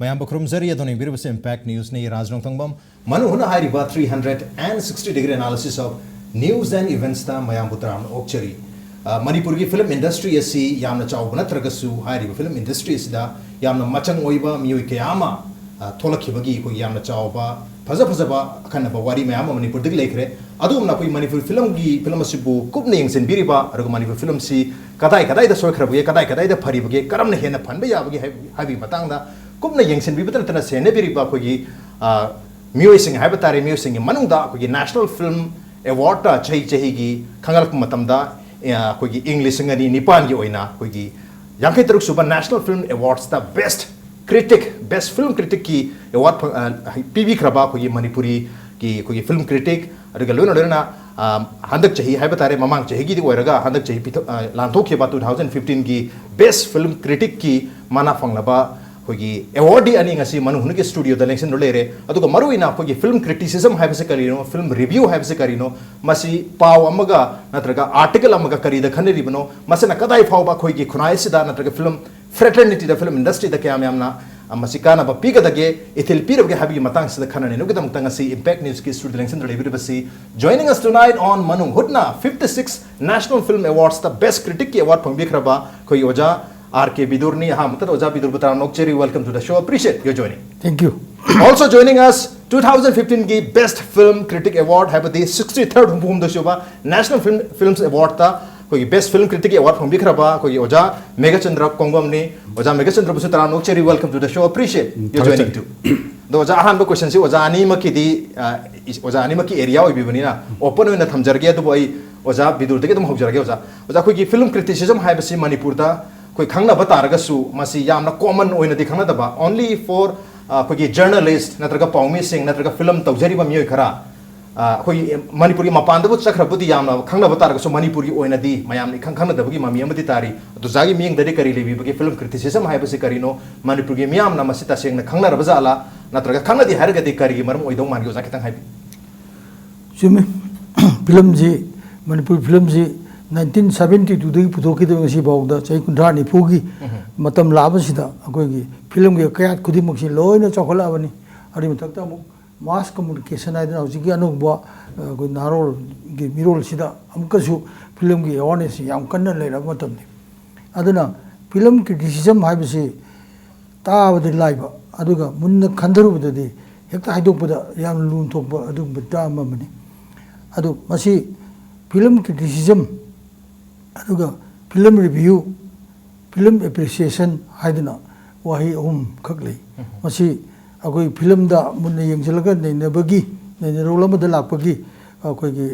Mayam Bakrum Zari Adoni Biribus Impact News ni Raj Nongthombam Manung Hutna Hairiba 360-degree analysis of news and events ta Mayam Butram Okchari Manipur ki film industry asi yamna chawbana tragasu Hairiba film industry sida yamna machang oiba miyoi kayama tholakibagi ko yamna chawba Faza Kanaba Wari Mayama Manipur dig lekre Adum na Manipur film gi film asibu kubne yengsen biriba argo Manipur film si kadai da soikhrabuge kadai da pharibuge karamna hena phanba yabagi habi matangda kubna yengsen bibatal tana sene biriba ko gi miyoi sing habatare miyoi sing manungda ko gi National Film Award ta chahi gi khangal matamda ko gi English ngani nipan gi oina ko gi yankai taruk suba National Film Awards the best film critic ki award PB kraba ko gi Manipuri ki ko gi film critic aduga lona handak chahi haibatare mamang chahi gi oiraga handak chahi lanthok ba 2015 gi best film critic ki mana fanglaba ko gi awardee ani ngasi Manung Hutna ki studio da election lere aduga maruina ko gi film criticism haibase karino film review haibase karino masi paw amaga natraga article amaga karida khaneri bano masana kadai phawba ko gi khunai sida natraga film fraternity the film industry the kyamyamna amasika ba piga dage ithil pirabge habi matang sida khanane no gedam tangasi impact news ki studio election basi joining us tonight on Manung Hutna 56 National Film Awards the best critic ki award phangbi khraba koi oja BIDUR ni ha matar oja BIDUR Butram Nokcheri, welcome to the show, appreciate your joining. Thank you. Also joining us 2015 ki best film critic award have the 63rd hum the shoba National Films Award ta koi best film critic award phangbi khraba koi oja MEGHACHANDRA KONGBAM ni oja MEGHACHANDRA Butram Nokcheri, welcome to the show, appreciate your joining too. The oja ahan question si oja ani ma ki di oja ani ma ki area oi bibani na open oina thamjarge to boy oja BIDUR de dum hobjarge oja koi ki film criticism hai basi Manipur da koi khangna bataraga su masi yamna common oina di khangna daba only for koi journalist natraga pawmi sing natraga film tawjari ba miyoi khara koi Manipuri mapanda bu chakra budi yamna khangna bataraga su Manipuri oina di mayam ni khangna dabagi mami amadi tari to jagi miyeng dadi kari lebi bagi film criticism hai basi karino Manipuri miyam na masita sing na khangna rabazala natraga khangna di harga di kari maram oidong mangi oja kitang hai Sumi film ji Manipur film ji 1972 dagi putoki da ngasi bawda chai kundra ni phugi matam laba sida akoi gi film ge kayat khudi muksi loina chokhala bani ari matakta mu mass communication ai da hauji gi anugba ko narol gi mirol sida amka su film gi awareness yam kanna leira matam ni aduna film criticism haibisi ta badi laiba aduga munna khandaru budadi hekta haidok bada yam lum thokba adu bada mamani adu masi film criticism aduga film review film appreciation haidna wahi khaklei masi agoi film da munna yengjalaga neina bagi neina rolama da lakpagi akoi gi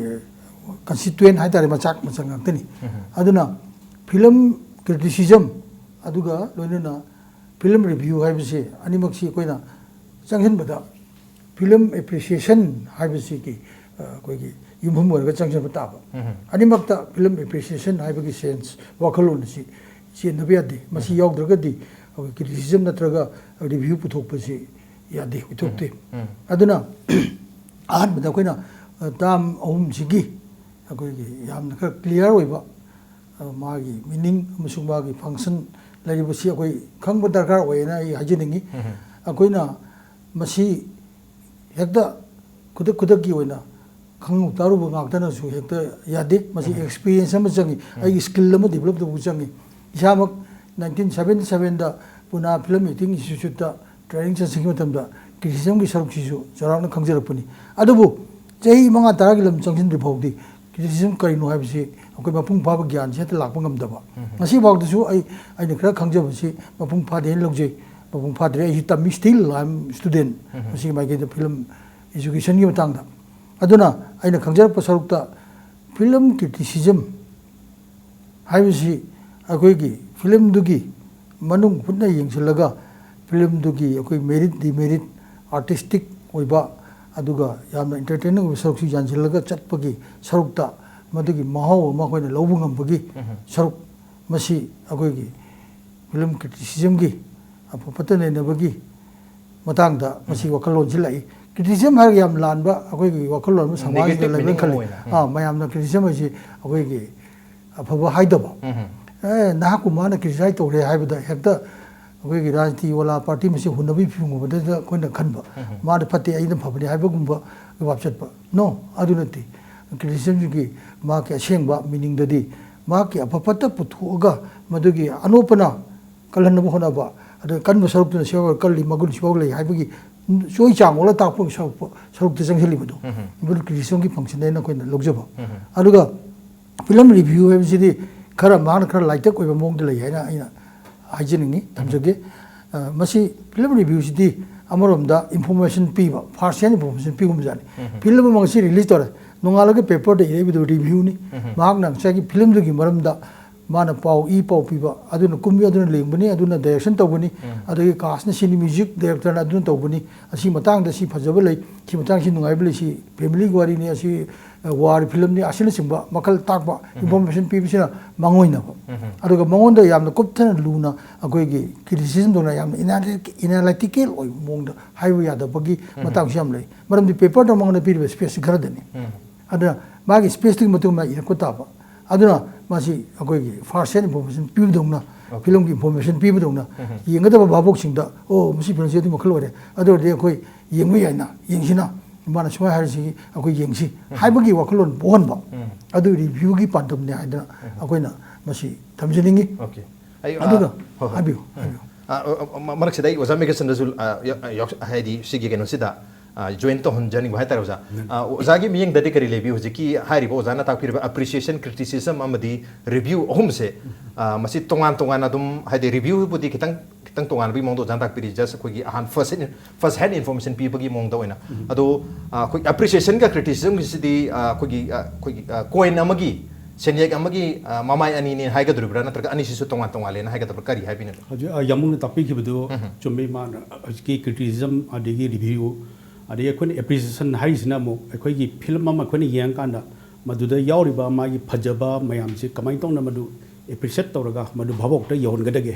constituent haitare machak ngantani aduna film criticism aduga loinana film review haibisi animaksi koina changhin bada film appreciation haibisi ki koi gi yumhum warga changchen bataba animakta film appreciation haibagi sense wakalon si nabiade masi yawdragadi criticism natraga review puthokpasi yade puthokte aduna ahad bada koina tam sigi akoi yamna clear oiba magi meaning amasung magi function laibasi akoi khangba darkar oina ai hajiningi akoina masi hekta kudak gi oina khang taru ngakdana su hekta yade masi experience ama changi ai skill ama develop do changi isamak 1977 da puna film making institute da training chasing matamda criticism gi saruk sisu jarana khangjarapuni adubu chei manga taragi lam changsin ripawdi criticism karino haibisi akoi mapung phaba gyan se ta lakpa ngamdaba masi bawda su ai ne khara khangjabasi mapung phade logje mapung phadre ai tammi still I'm student masi mai ge film education gi matangda aduna aina khangjarpa sarukta film criticism haibisi akoi gi film dugi Manung Hutna yengsilaga film dugi akoi merit demerit artistic oiba aduga yamna entertaining saruk si jansilaga chatpagi sarukta madugi mahaw ma koina lobu ngambagi saruk masi akoi gi film criticism gi apapatane nabagi matangda masi wakalon silai criticism har yam lanba akoi gi wakalon samaj da level khali mayam na criticism ji akoi gi afaba haidaba na ku mana criticize to re haibda hekta ꯑꯩꯈꯣꯏꯒꯤ ꯔꯥꯖꯅꯤꯇꯤ Wallah party ꯃꯁꯤ ꯍꯨꯟꯅꯕꯒꯤ ꯐꯤꯕꯝꯒꯨꯝꯕꯗ ꯑꯩꯈꯣꯏꯅ ꯈꯟꯕ ꯃꯥꯗ ꯐꯠꯇꯦ ꯑꯩꯅ ꯐꯕꯅꯤ ꯍꯥꯏꯕꯒꯨꯝꯕ ꯋꯥꯞ ꯆꯠꯄ ꯅꯣ ꯑꯗꯨ ꯅꯠꯇꯦ ꯀ꯭ꯔꯤꯇꯤꯁꯤꯖꯝꯒꯤ ꯃꯥꯒꯤ ꯑꯁꯦꯡꯕ ꯃꯤꯅꯤꯡꯗꯗꯤ ꯃꯥꯒꯤ ꯑꯐ ꯐꯠꯇ ꯄꯨꯊꯣꯛꯑꯒ ꯃꯗꯨꯒꯤ ꯑꯅꯣꯞꯄꯅ ꯀꯜꯍꯟꯅꯕ ꯍꯣꯠꯅꯕ ꯑꯗꯨꯒ ꯀꯟꯕ ꯁꯔꯨꯛꯇꯨꯅ ꯁꯤꯐꯥꯎ ꯀꯜꯂꯤ ꯃꯒꯨꯟ ꯁꯤꯐꯥꯎ ꯂꯩ ꯍꯥꯏꯕꯒꯤ ꯆꯣꯏ ꯆꯥꯡ ꯇꯥꯛꯄꯒꯤ ꯁꯔꯨꯛꯇ ꯆꯪꯁꯤꯜꯂꯤꯕꯗꯣ ꯃꯗꯨ ꯀ꯭ꯔꯤꯇꯤꯁꯤꯖꯝꯒꯤ ꯐꯪꯁꯟꯅꯦꯅ ꯑꯩꯈꯣꯏꯅ ꯂꯧꯖꯕ ꯑꯗꯨꯒ ꯐꯤꯂꯝ ꯔꯤꯚ꯭ꯌꯨ ꯍꯥꯏꯕꯁꯤꯗꯤ ꯃꯥꯅ ꯈꯔ ꯂꯥꯏꯇꯛ ꯑꯣꯏꯕ ꯃꯑꯣꯡꯗ ꯂꯩ ꯍꯥꯏꯅ ꯑꯩꯅ ꯍꯥꯏꯖꯅꯤꯡꯉꯤ ꯊꯝꯖꯒꯦ ꯃꯁꯤ ꯐꯤꯂꯝ ꯔꯤꯚ꯭ꯌꯨꯁꯤꯗꯤ ꯑꯃꯔꯣꯝꯗ ꯏꯟꯐꯣꯔꯃꯦꯁꯟ ꯄꯤꯕ ꯐꯥꯔꯁ ꯍꯦꯟ ꯏꯟꯐꯣꯔꯃꯦꯁꯟ ꯄꯤꯒꯨꯝꯕꯖꯥꯠꯅꯤ ꯐꯤꯂꯝ ꯑꯃ ꯉꯁꯤ ꯔꯤꯂꯤꯖ ꯇꯧꯔꯦ ꯅꯣꯡꯉꯥꯜꯂꯒ ꯄꯦꯄꯔꯗ ꯏꯔꯛꯏꯕꯗꯨ ꯔꯤꯚ꯭ꯌꯨꯅꯤ ꯃꯍꯥꯛꯅ ꯉꯁꯥꯏꯒꯤ ꯐꯤꯂꯝꯗꯨꯒꯤ ꯃꯔꯝꯗ ꯃꯥꯅ ꯄꯥꯎ ꯄꯤꯕ ꯑꯗꯨꯅ ꯀꯨꯝꯕꯤ ꯑꯗꯨꯅ ꯂꯦꯡꯕꯅꯤ ꯑꯗꯨꯅ ꯗꯥꯏꯔꯦꯛꯁꯟ ꯇꯧꯕꯅꯤ ꯑꯗꯒꯤ ꯀꯥꯁꯅ ꯁꯤꯅꯤ ꯃ꯭ꯌꯨꯖꯤꯛ ꯗꯥꯏꯔꯦꯛꯇꯔꯅ ꯑꯗꯨꯅ ꯇꯧꯕꯅꯤ ꯑꯁꯤ ꯃꯇꯥꯡꯗ ꯁꯤ ꯐꯖꯕ ꯂꯩ ꯁꯤ ꯃꯇꯥꯡꯁꯤ ꯅꯨꯡꯉꯥꯏꯕ ꯂꯩ ꯁꯤ ꯐꯦꯃꯤꯂꯤꯒꯤ ꯋꯥꯔꯤꯅꯤ ꯑꯁꯤ ꯋꯥꯔ ꯐꯤꯂꯝꯅꯤ ꯑꯁꯤꯅꯆꯤꯡꯕ ꯃꯈꯜ ꯇꯥꯛꯄ ꯏꯟꯐꯣꯔꯃꯦꯁꯟ ꯄꯤꯕꯁꯤꯅ ꯃꯥꯡꯑꯣꯏꯅꯕ ꯑꯗꯨꯒ ꯃꯉꯣꯟꯗ ꯌꯥꯝꯅ ꯀꯨꯞꯊꯅ ꯂꯨꯅ ꯑꯩꯈꯣꯏꯒꯤ ꯀ꯭ꯔꯤꯇꯤꯁꯤꯖꯝꯗꯧꯅ ꯌꯥꯝꯅ ꯑꯦꯅꯥꯂꯥꯏꯇꯤꯀꯦꯜ ꯑꯣꯏꯕ ꯃꯑꯣꯡꯗ ꯍꯥꯏꯕ ꯌꯥꯗꯕꯒꯤ ꯃꯇꯥꯡꯁꯨ ꯌꯥꯝ ꯂꯩ ꯃꯔꯝꯗꯤ ꯄꯦꯄꯔꯗ ꯃꯉꯣꯟꯗ ꯄꯤꯔꯤꯕ ꯁ꯭ꯄꯦꯁ ꯈꯔꯗꯅꯤ ꯑꯗꯨꯅ ꯃꯥꯒꯤ ꯁ꯭ꯄꯦꯁꯇꯨꯒꯤ ꯃꯇꯨꯡ ꯏꯟꯅ ꯏꯔꯛꯄ ꯇꯥꯕ ꯑꯗꯨꯅ ꯃꯁꯤ ꯑꯩꯈꯣꯏꯒꯤ ꯐꯥꯔꯁ ꯍꯦꯟ ꯏꯟꯐꯣꯔꯃꯦꯁꯟ ꯄꯤꯕꯗꯧꯅ ꯐꯤꯂꯝꯒꯤ ꯏꯟꯐꯣꯔꯃꯦꯁꯟ ꯄꯤꯕꯗꯧꯅ ꯌꯦꯡꯒꯗꯕ ꯚꯥꯕꯣꯛꯁꯤꯡꯗ ꯑꯣ ꯃꯁꯤ ꯐꯤꯂꯝꯁꯤ ꯑꯗꯨ ꯃꯈꯜ ꯑꯣꯏꯔꯦ ꯑꯗꯨ ꯑꯣꯏꯔꯗꯤ ꯑꯩꯈꯣꯏ ꯌꯦꯡꯕ ꯌꯥꯏꯅ ꯌꯦꯡꯁꯤꯅ ꯃꯥꯅ ꯁꯨꯃꯥꯏꯅ ꯍꯥꯏꯔꯤꯁꯤ ꯑꯩꯈꯣꯏ ꯌꯦꯡꯁꯤ ꯍꯥꯏꯕꯒꯤ ꯋꯥꯈꯜꯂꯣꯟ ꯄꯣꯛꯍꯟꯕ ꯑꯗꯨ ꯔꯤꯚ꯭ꯌꯨꯒꯤ ꯄꯥꯟꯗꯝꯅꯤ ꯍꯥꯏꯗꯅ ꯑꯩꯈꯣꯏꯅ ꯃꯁꯤ ꯊꯝꯖꯅꯤꯡꯉꯤ ꯑꯗꯨꯒ ꯍꯥꯏꯕꯤꯌꯨ ꯃꯔꯛꯁꯤꯗ ꯑꯩ ꯑꯣꯖꯥ ꯃꯦꯘꯆꯟꯗ꯭ꯔꯁꯨ ꯍꯥꯏꯗꯤ ꯁꯤꯒꯤ ꯀꯩꯅꯣꯁꯤꯗ ꯖꯣꯏꯟ ꯇꯧꯍꯟꯖꯅꯤꯡꯕ ꯍꯥꯏꯇꯥꯔꯦ ꯑꯣꯖꯥ ꯑꯣꯖꯥꯒꯤ ꯃꯤꯠꯌꯦꯡꯗꯗꯤ ꯀꯔꯤ ꯂꯩꯕꯤ ꯍꯧꯖꯤꯛꯀꯤ ꯍꯥꯏꯔꯤꯕ ꯑꯣꯖꯥꯅ ꯇꯥꯛꯄꯤꯔꯤꯕ ꯑꯦꯄ꯭ꯔꯤꯁꯤꯌꯦꯁꯟ ꯀ꯭ꯔꯤꯇꯤꯁꯤꯖꯝ ꯑꯃꯗꯤ ꯔꯤꯚ꯭ꯌू ꯑꯍꯨꯝꯁꯦ ꯃꯁꯤ ꯇꯣꯉꯥꯟ ꯇꯣꯉꯥꯟꯅ ꯑꯗꯨꯝ ꯍꯥꯏꯗꯤ ꯔꯤꯚ꯭यूꯕꯨꯗꯤ ꯈꯤꯇꯪ ꯇꯣꯉꯥꯟꯕꯒꯤ ꯃꯑꯣꯡꯗ ꯑꯣꯖꯥꯅ ꯇꯥꯛꯄꯤꯔꯤ ꯖꯁ ꯑꯩꯈꯣꯏꯒꯤ ꯐꯥꯔꯁ ꯍꯦꯟ ꯏꯟꯐꯣꯔꯃꯦꯁꯟ ꯄꯤꯕꯒꯤ ꯃꯑꯣꯡꯗ ꯑꯣꯏꯅ ꯑꯗꯣ ꯑꯩꯈꯣꯏ ꯑꯦꯄ꯭ꯔꯤꯁꯤꯌꯦꯁꯟꯒ ꯀ꯭ꯔꯤꯇꯤꯁꯤꯖꯝꯒꯤꯁꯤꯗꯤ ꯑꯩꯈꯣꯏꯒꯤ ꯀꯣꯏꯟ ꯑꯃꯒꯤ ꯁꯦꯟꯌꯦꯛ ꯑꯃꯒꯤ ꯃꯃꯥꯏ ꯑꯅꯤꯅꯤ ꯍꯥꯏꯒꯗꯧꯔꯤꯕ꯭ꯔꯥ ꯅꯠꯇ꯭ꯔꯒ ꯑꯅꯤꯁꯤꯁꯨ ꯇꯣꯉꯥꯟ ꯇꯣꯉꯥꯟꯂꯦꯅ ꯍꯥꯏꯒꯗꯕ꯭ꯔꯥ ꯀꯔꯤ ꯍꯥꯏꯕꯤꯅꯣ ꯍꯧꯖꯤꯛ ꯌꯥꯝꯅ ꯇꯥꯛꯄꯤꯈꯤꯕꯗꯨ ꯆꯨꯝꯃꯤ ꯃꯥꯅ ꯍꯧꯖꯤꯛꯀꯤ ꯀ꯭ꯔꯤꯇꯤꯁꯤꯖꯝ ꯑꯗꯒꯤ ꯔꯤꯚ꯭ꯌू ꯑꯗꯒꯤ ꯑꯩꯈꯣꯏꯅ ꯑꯦꯄ꯭ꯔꯤꯁꯤꯌꯦꯁꯟ ꯍꯥꯏꯔꯤꯁꯤꯅ ꯑꯃꯨꯛ ꯑꯩꯈꯣꯏꯒꯤ ꯐꯤꯂꯝ ꯑꯃ ꯑꯩꯈꯣꯏꯅ ꯌꯦꯡꯀꯥꯟꯗ ꯃꯗꯨꯗ ꯌꯥꯎꯔꯤꯕ ꯃꯥꯒꯤ ꯐꯖꯕ ꯃꯌꯥꯝꯁꯦ ꯀꯃꯥꯏꯅ ꯇꯧꯅ ꯃꯗꯨ ꯑꯦꯄ꯭ꯔꯤꯁꯤꯌꯦꯠ ꯇꯧꯔꯒ ꯃꯗꯨ ꯚꯥꯕꯣꯛꯇ ꯌꯧꯍꯟꯒꯗꯒꯦ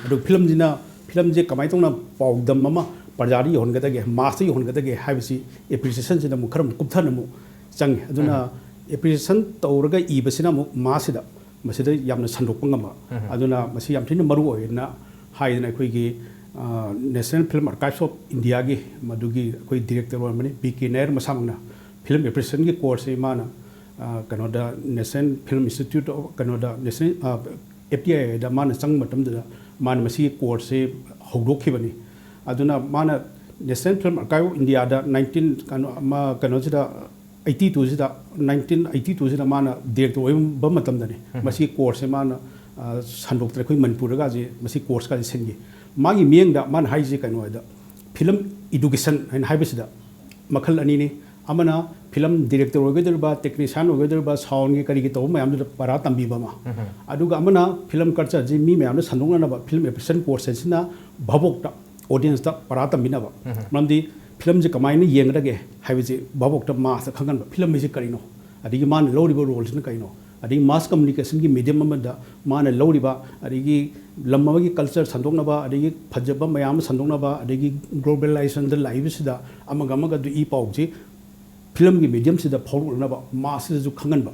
ꯑꯗꯨ ꯐꯤꯂꯝꯁꯦ ꯀꯃꯥꯏꯅ ꯇꯧꯅ ꯄꯥꯎꯗꯝ ꯑꯃ ꯄ꯭ꯔꯖꯥꯗ ꯌꯧꯍꯟꯒꯗꯒꯦ ꯃꯥꯁꯇ ꯌꯧꯍꯟꯒꯗꯒꯦ ꯍꯥꯏꯕꯁꯤ ꯑꯦꯄ꯭ꯔꯤꯁꯤꯌꯦꯁꯟꯁꯤꯅ ꯑꯃꯨꯛ ꯈꯔ ꯀꯨꯞꯊꯅ ꯑꯃꯨꯛ ꯆꯪꯉꯤ ꯑꯗꯨꯅ ꯑꯦꯄ꯭ꯔꯤꯁꯤꯌꯦꯁꯟ ꯇꯧꯔꯒ ꯏꯕꯁꯤꯅ ꯑꯃꯨꯛ ꯃꯥꯁꯤꯗ ꯃꯁꯤꯗ ꯌꯥꯝꯅ ꯁꯟꯗꯣꯛꯄ ꯉꯝꯕ ꯑꯗꯨꯅ ꯃꯁꯤ ꯌꯥꯝ ꯊꯤꯅ ꯃꯔꯨ ꯑꯣꯏꯅ ꯍꯥꯏꯗꯅ ꯑꯩꯈꯣꯏꯒꯤ national film archives of India की मधुगी कोई डायरेक्टर वाले बीके नायर मसामना फिल्म एप्रिसिएशन की कोर्स है माना कनोडा नेशनल फिल्म इंस्टीट्यूट ऑफ कनोडा नेशनल एफटीआई दा माना संग मतम दा माना मसी कोर्स से होडोखि बनी अदुना माना national film archive of India दा 19 82 सिदा 1982 सिदा माना डायरेक्टर ओइबा मतम दने मसी कोर्स से माना संदोक्तर कोई मणिपुर का जे मसी कोर्स का सेंगे मागी मियंग दा मान हाइजे कनो दा फिल्म एजुकेशन है हाइबसिदा मखल अनी ने अमना फिल्म डायरेक्टर ओगदरबा टेक्नीशियन ओगदरबा साउंड के करी के तो मयाम पारा तंबीबा मा अदुगा अमना फिल्म कल्चर जी मी मयाम संदोंगनाबा फिल्म एप्रिसिएशन कोर्स सेना भबोक्ता ऑडियंस दा पारा तंबिनाबा ममदी फिल्म जे कमाइने येंगदगे हाइबजे भबोक्ता मास खंगनबा फिल्म जे करिनो अदिगी मान लोरिबो रोल्स न कइनो अदी मास कम्युनिकेशन की मीडियम अमदा मान लौरिबा अदिगी लम्मगी कल्चर संदोंगनाबा अदिगी फजबा मयाम संदोंगनाबा अदिगी ग्लोबलाइजेशन द लाइबसिदा अमगमगा दु ई पाउजी फिल्म की मीडियम सिदा फौरनबा मास जो खंगनबा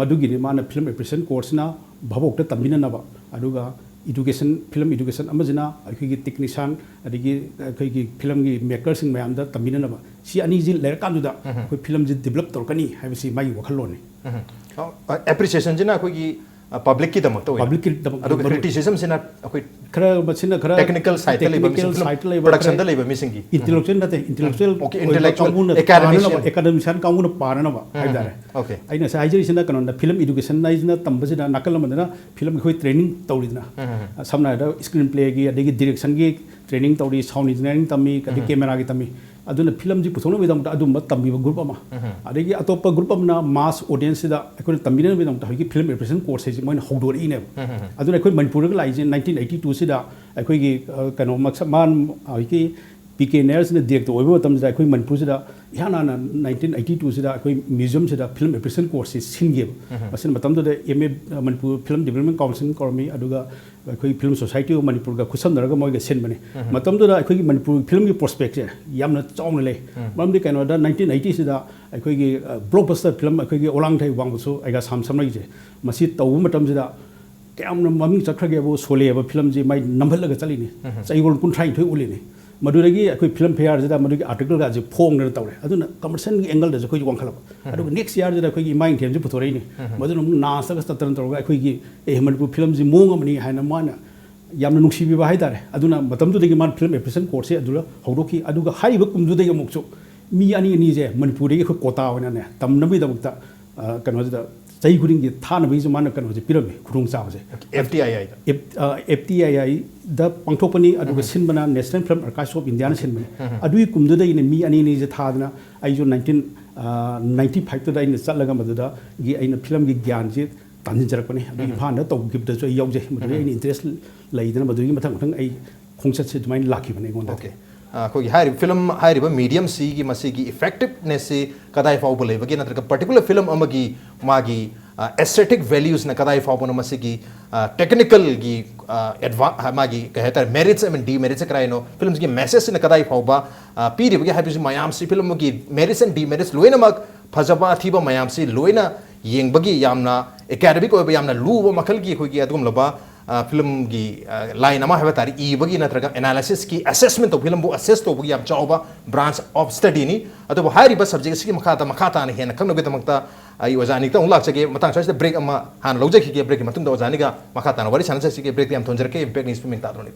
मदुगी ने मान फिल्म एप्रिसिएशन कोर्स ना भबोक्ता तंबिननबा अदुगा एजुकेशन फिल्म एजुकेशन अमजना अखिगी टेक्नीशियन अदिगी अखिगी फिल्म की मेकर्स मयाम दा तंबिननबा सी अनी जी लेरकानुदा कोई फिल्म जी डेवलप तोरकनी हाइबसी माई वखलोनी एप्रिसिएशन जिना कोई पब्लिक की दमक तो पब्लिक की दमक क्रिटिसिज्म सिना कोई खरा बसिना खरा टेक्निकल साइड ले प्रोडक्शन ले मिसिंग इंटेलेक्चुअल नते इंटेलेक्चुअल एकेडमिशियन काउंगुन पारनबा हाइदारे ओके आइना साइजरिसिना कनोंदा फिल्म एजुकेशन नाइजना तंबसिना नकल मदना फिल्म कोई ट्रेनिंग तौरिदना समना दा स्क्रीन प्ले की अदगी डायरेक्शन की ट्रेनिंग तौरी साउंड इंजीनियरिंग तमी कदि कैमरा की तमी अदुना फिल्म जी पुथोनो बिदम अदुम तंबीबा ग्रुप अमा अदगी अतोप ग्रुप अमना मास ऑडियंस दा अखोन तंबिना बिदम हगी फिल्म एप्रिसिएशन कोर्स से मोइन होडोरी ने अदुना अखोन मणिपुर गा लाइजे 1982 सिदा अखोगी कनो मक्समान हगी पीके नायर्स ने डायरेक्टर ओइबो मतम दा अखोई मणिपुर सिदा याना 1982 सिदा अखोई म्यूजियम सिदा फिल्म एप्रिसिएशन कोर्स से सिनगे मसिन मतम दा एमए मणिपुर फिल्म डेवलपमेंट काउंसिल कॉर्मी अदुगा अखोई फिल्म सोसाइटी ऑफ मणिपुर गा खुसमनरगा मोइगा सेनबने मतम दा अखोई मणिपुर फिल्म की प्रोस्पेक्ट से यामना चावना ले ममदि कनो दा 1980 सिदा अखोई ब्लॉकबस्टर फिल्म अखोई ओलांग थाई वांगसो आइगा सामसम लाइजे मसि तौ मतम सिदा ꯀꯌꯥꯝꯅ ꯃꯃꯤꯡ ꯆꯠꯈ꯭ꯔꯒꯦꯕꯨ ꯁꯣꯂꯦꯕ ꯐꯤꯂꯝꯁꯤ ꯃꯥꯏ ꯅꯝꯍꯜꯂꯒ ꯆꯠꯂꯤꯅꯤ ꯆꯌꯣꯜ 32 ꯎꯠꯂꯤꯅꯤ ꯃꯗꯨꯗꯒꯤ ꯑꯩꯈꯣꯏ ꯐꯤꯂꯝ ꯐꯦꯌꯥꯔꯁꯤꯗ ꯃꯗꯨꯒꯤ ꯑꯥꯔꯇꯤꯀꯜꯒꯁꯦ ꯐꯣꯡꯗꯅ ꯇꯧꯔꯦ ꯑꯗꯨꯅ ꯀꯃꯔꯁꯤꯌꯦꯜꯒꯤ ꯑꯦꯡꯒꯜꯗꯁꯨ ꯑꯩꯈꯣꯏꯁꯨ ꯋꯥꯡꯈꯠꯂꯛꯄ ꯑꯗꯨꯒ ꯅꯦꯛꯁ ꯏꯌꯥꯔꯁꯤꯗ ꯑꯩꯈꯣꯏꯒꯤ ꯏꯃꯥ ꯏꯪꯊꯦꯟꯁꯨ ꯄꯨꯊꯣꯔꯛꯏꯅꯤ ꯃꯗꯨꯅ ꯑꯃꯨꯛ ꯅꯥꯁꯇꯒ ꯆꯠꯇꯅ ꯇꯧꯔꯒ ꯑꯩꯈꯣꯏꯒꯤ ꯃꯅꯤꯄꯨꯔ ꯐꯤꯂꯝꯁꯤ ꯃꯑꯣꯡ ꯑꯃꯅꯤ ꯍꯥꯏꯅ ꯃꯥꯅ ꯌꯥꯝꯅ ꯅꯨꯡꯁꯤꯕꯤꯕ ꯍꯥꯏꯇꯥꯔꯦ ꯑꯗꯨꯅ ꯃꯇꯝꯗꯨꯗꯒꯤ ꯃꯥꯅ ꯐꯤꯂꯝ ꯑꯦꯄ꯭ꯔꯤꯁꯤꯌꯦꯁꯟ ꯀꯣꯔꯁꯁꯦ ꯑꯗꯨꯗ ꯍꯧꯗꯣꯛꯈꯤ ꯑꯗꯨꯒ ꯍꯥꯏꯔꯤꯕ ꯀꯨꯝꯗꯨꯗꯒꯤ ꯑꯃꯨꯛꯁꯨ ꯃꯤ ꯑꯅꯤꯁꯦ ꯃꯅꯤꯄꯨꯔꯗꯒꯤ ꯑꯩꯈꯣꯏ ꯀꯣꯇꯥ ꯑꯣꯏꯅꯅꯦ ꯇꯝꯅꯕꯒꯤꯗꯃꯛꯇ ꯀꯩꯅꯣꯁꯤꯗ ꯆꯍꯤ ꯈꯨꯗꯤꯡꯒꯤ ꯊꯥꯅꯕꯒꯤꯁꯨ ꯃꯥꯅ ꯀꯩꯅꯣꯁꯦ ꯄꯤꯔꯝꯃꯤ ꯈꯨꯗꯣꯡꯆꯥꯕꯁꯦ FTII ꯄꯥꯡꯊꯣꯛꯄꯅꯤ ꯑꯗꯨꯒ ꯁꯤꯟꯕꯅ ꯅꯦꯁꯅꯦꯜ ꯐꯤꯂꯝ ꯑꯥꯔꯀꯥꯏꯚꯁ ꯑꯣꯐ ꯏꯟꯗꯤꯌꯥꯅ ꯁꯤꯟꯕꯅꯤ ꯑꯗꯨꯒꯤ ꯀꯨꯝꯗꯨꯗꯒꯤꯅꯦ ꯃꯤ ꯑꯅꯤꯁꯦ ꯊꯥꯗꯅ ꯑꯩꯁꯨ 1995 ꯑꯩꯅ ꯆꯠꯂꯒ ꯃꯗꯨꯗꯒꯤ ꯑꯩꯅ ꯐꯤꯂꯝꯒꯤ ꯒ꯭ꯌꯥꯟꯁꯦ ꯇꯥꯟꯁꯤꯟꯖꯔꯛꯄꯅꯤ ꯑꯗꯨ ꯏꯝꯐꯥꯜꯗ ꯇꯧꯈꯤꯕꯗꯁꯨ ꯑꯩ ꯌꯥꯎꯖꯩ ꯃꯗꯨꯗ ꯑꯩꯅ ꯏꯟꯇꯔꯦꯁ ꯂꯩꯗꯅ ꯃꯗꯨꯒꯤ ꯃꯊꯪ ꯑꯩ ꯈꯣꯡꯆꯠꯁꯦ ꯑꯗꯨꯃꯥꯏꯅ ꯂꯥꯛꯈꯤꯕꯅꯤ ꯑꯩꯉꯣꯟꯗ ꯑꯩꯈꯣꯏꯒꯤ ꯍꯥꯏꯔꯤꯕ ꯐꯤꯂꯝ ꯍꯥꯏꯔꯤꯕ ꯃꯤडियमꯁꯤꯒꯤ ꯃꯁꯤꯒꯤ ꯏꯐꯦꯛꯇꯤꯕꯅꯦꯁꯁꯤ ꯀꯗꯥꯏ ꯐꯥꯎꯕ ꯂꯩꯕꯒꯦ ꯅꯠꯇ꯭ꯔꯒ ꯄꯥꯔꯇꯤꯀꯨꯂꯔ ꯐꯤꯂꯝ ꯑꯃꯒꯤ ꯃꯥꯒꯤ aesthetic values na kadai faubona masigi technical gi magi ka hetar merits and demerits krai no films gi message na kadai fauba piri gi habisi mayam si film gi merits and demerits loina mak phajaba thiba mayam si loina yengbagi yamna academic oiba yamna luba makal gi khoi gi adum laba film gi line ama haba tari e bagi natraga analysis ki assessment of film bu assess to bagi yam chauba branch of study ni adu hairi ba subject si makata na hena kangno betamakta ai wajani ta ungla chage matang sa break ama han loje ki break matung da wajani ga makata na wari chansa si break yam thonjer ke impact ni spiming ta drone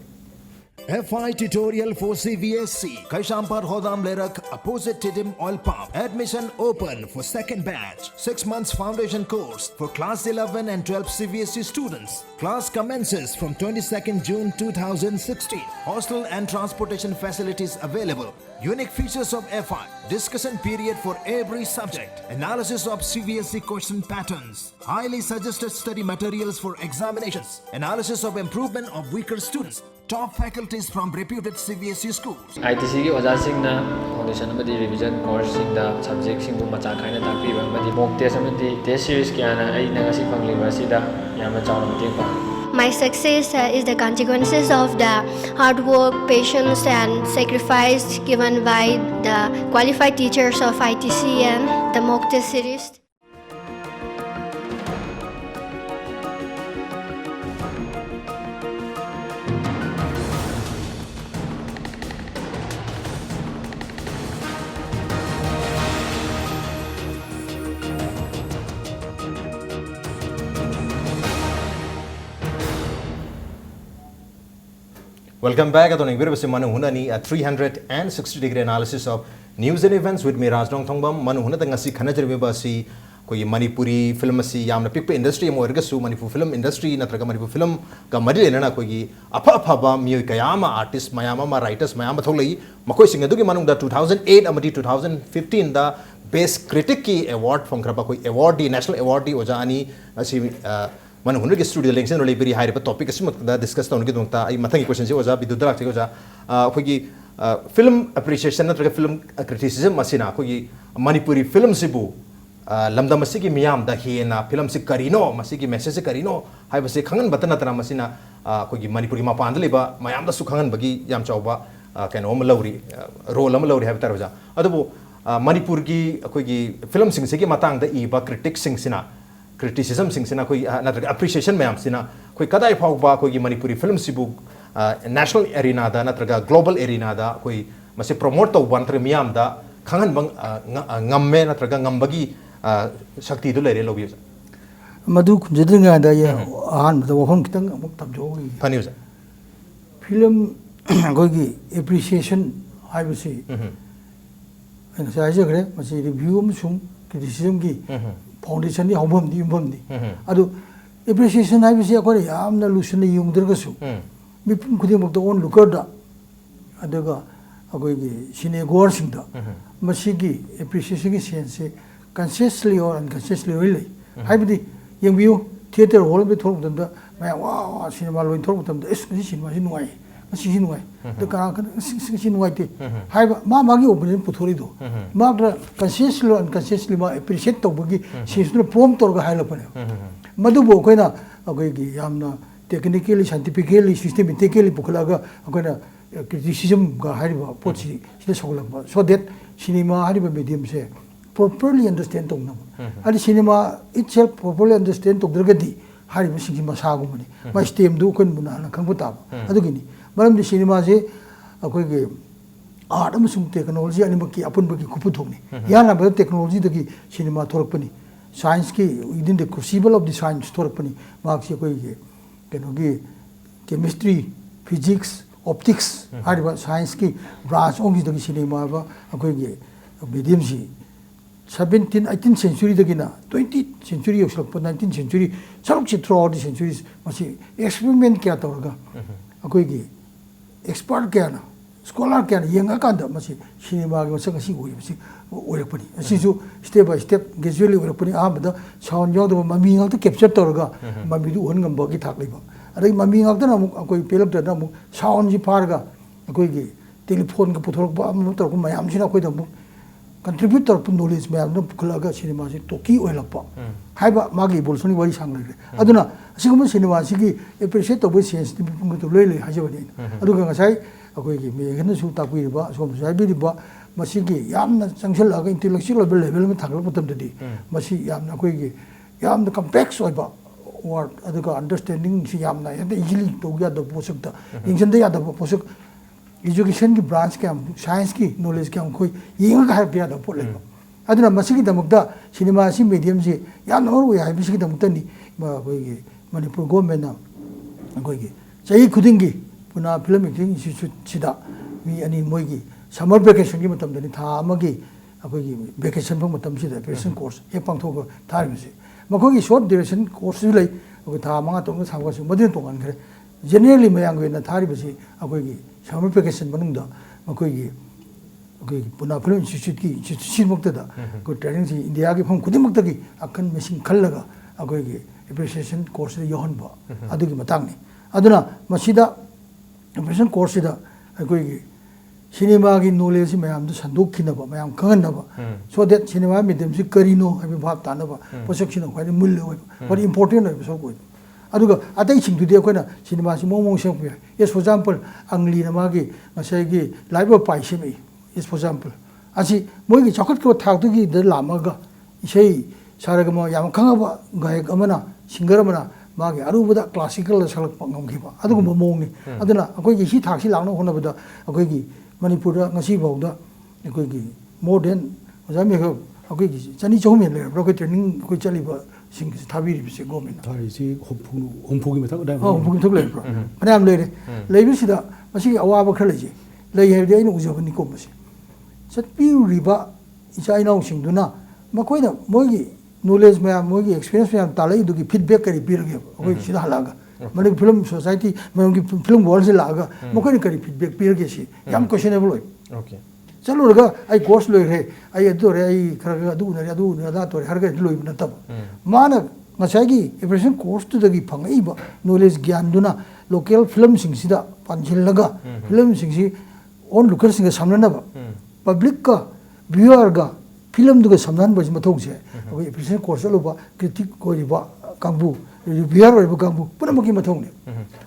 FI tutorial for CVSC Kaishampar Hodam Lerak opposite Tidim Oil Pump. Admission open for second batch. 6 months foundation course for class 11 and 12 CVSC students. Class commences from 22nd June 2016. Hostel and transportation facilities available. Unique features of FI. Discussion period for every subject. Analysis of CVSC question patterns. Highly suggested study materials for examinations. Analysis of improvement of weaker students. Top faculties from reputed CVSC schools. ITC ki oja sing na foundation amadi revision course sing da subject sing bu macha khaina takpiba amadi mock test amadi test series kya na ai na ngasi pangliba sida yama chawna mating pa. My success is the consequences of the hard work, patience and sacrifice given by the qualified teachers of ITC and the mock test series. Welcome back. Atong nagbiru si Manung Hutna ni 360-degree analysis of news and events with me Nongthombam. Manung Hutna ngasi khana jarbe ba si koi Manipuri film si yamna pikpa industry mo erga su Manipur film industry natraga Manipur film ka mari lena koi gi apha ba mioi kayama artist mayama ma writers mayama tholai makoi singa dugi manung da 2008 amadi 2015 da best critic ki award from kraba koi awardee national awardee ojani asi Manung Hutna studio links no liberi haire pa topic asima da discuss ta unki dongta ai mathangi question se oja BIDUR dak oja khoi film appreciation na film criticism asina khoi Manipuri film sibu lamda masigi miyam da hena film si karino masigi message se karino hai base khangan batana tara masina khoi Manipuri ma pandle ba mayam da su khangan bagi yam chawba kano am lawri role am lawri have tarja adu Manipur gi khoi film sing se gi matang da i ba critic sing sina criticism sing sina koi natraga appreciation mayam sina koi kadai phauba koi Manipuri film sibu national arena da natraga global arena da koi mase promote to bantre miyam da khangan bang ngamme natraga ngambagi shakti du lere lobi madu kunjadinga da ya ahan da wahon kitang amuk tabjo phani usa film koi gi appreciation haibasi ana sai je gre mase review sum criticism gi foundation ni hobam di umbam ni adu appreciation hai bisi akore yamna lusuna yungdergasu mi pum khudi mok on looker da adaga akoi gi sinegor sing da masigi appreciation gi sense consciously or unconsciously really hai bidi yengbiu theater hall bi thok dam da ma wa cinema loin thok dam da is cinema si nuai si nuai da ka si nuai te hai ma gi opinion puthori do ma gra consciously or unconsciously ma appreciate to bagi si sunu pom tor ga hai la pane madu bo koina akoi gi yamna technically scientifically systematically pukla ga akoina criticism ga hai ba pochi sila sogla ba so that cinema hai ba medium se properly understand to na ani cinema itself properly understand to dragadi hari masing si masago mani mas stem du kon buna na khang puta adu gini maram di cinema je akoi ge art amasung technology ani maki apun bagi kupu thokni ya na ba technology dagi cinema thorak pani science ki within the crucible of the science thorak pani mak se koi ge keno gi chemistry physics optics hari ba science ki branch ongi dagi cinema ba akoi ge medium si 17th 18th century dagina 20th century yoslak 19th century saruk chi throughout the centuries masi experiment kya tawraga akoi gi expert kya na scholar kya na yenga kan da masi cinema gi masang si oi masi oirakpani asi ju step by step gradually oirakpani abada sound yaw da mami ngak ta capture tawraga mami du on ngam ba gi thak leiba adai mami ngak da na akoi pelak da na sound ji parga akoi gi telephone ka puthok ba am tor ko mayam sina akoi da contribute to knowledge me am no kulaga cinema si toki oilapa haiba magi bolsoni wari sang lagre aduna asigum cinema sigi appreciate to bo sense to lele hajabani aduga ngasai akoi gi me gena su ta pui ba som sai bi ba masigi yamna changsel aga intellectual level me thakla patam de masi yamna akoi gi yamna complex oiba word aduga understanding si yamna easily to ga da posuk da ingsen da ya da posuk education की branch क्या science की knowledge क्या कोई ये इंगा कहाँ पिया तो पोले अदुना मसीकी दमुक्ता सिनेमा सी medium से या नौर वो यार मसीकी दमुक्ता नहीं कोई के मणिपुर गवर्नमेंट ना कोई के चाहिए खुदिंगी पुना फिल्म एक्टिंग इंस्टीट्यूट सिदा भी यानी मोई की समर वेकेशन की मतलब दनी था अमगी कोई की वेकेशन पर मतलब सिदा वेकेशन कोर्स ये पंक्तो को थार में से मकोई की short duration कोर्स भी लाई कोई था मंगा तो उनको सामगा से मध्य तो कान करे generally मैं आंगो ना थारी बसी कोई की summer vacation manungda makoi puna film institute ki institution mukta ko training si india ki phom khudimuk ta ki akan machine khallaga akoi gi appreciation course de yohon ba adu gi matang ni aduna masida appreciation course da akoi gi cinema gi knowledge mayam du sanduk khina ba mayam kangan ba so that cinema medium si karino abi bhab ta na ba prosecution ko ni mullo very important ba so ko aduga atai singdu de koina cinema si mong seng pu yes for example angli na magi ngasai gi live pai semi yes for example asi moi gi chokot ko thak tu gi de lamaga sei saraga mo yam khanga ba gayak amana singer amana magi arubuda classical salak pangam gi ba aduga mong ni aduna akoi gi si thak si langno hona bada akoi gi manipur da ngasi bawda akoi gi more than jami ko akoi gi chani chaumen le bro ko training ko chali ba sing thabiri bise gomen thari si hompugi me thak da hompugi thak le bro anam le le bi sida masi awa ba khale ji le he de inu ujo ni ko masi sat pi riba isai nau sing duna makoi da moi gi knowledge me moi gi experience me ta lai du gi feedback kari bir ge akoi sida halaga mani film society me gi film world se laga makoi kari feedback bir ge si yam questionable okay चलो लगा आई course लोग है आई अदो रे आई खरगा अदो ने दा तो हर के लोग न तब मान ngसागी एप्रेशन कोर्स तो दगी फंगई बा नॉलेज ज्ञान दुना लोकल फिल्म सिंग सिदा पंजिल लगा फिल्म सिंग सी ऑन लोकल सिंग सामना बा पब्लिक का व्यूअर का फिल्म दुगा सामना बज मथों से एप्रेशन कोर्स लो बा क्रिटिक कोई बा कांगबू रिव्यूअर और कांगबू पुनः मकी मथों ने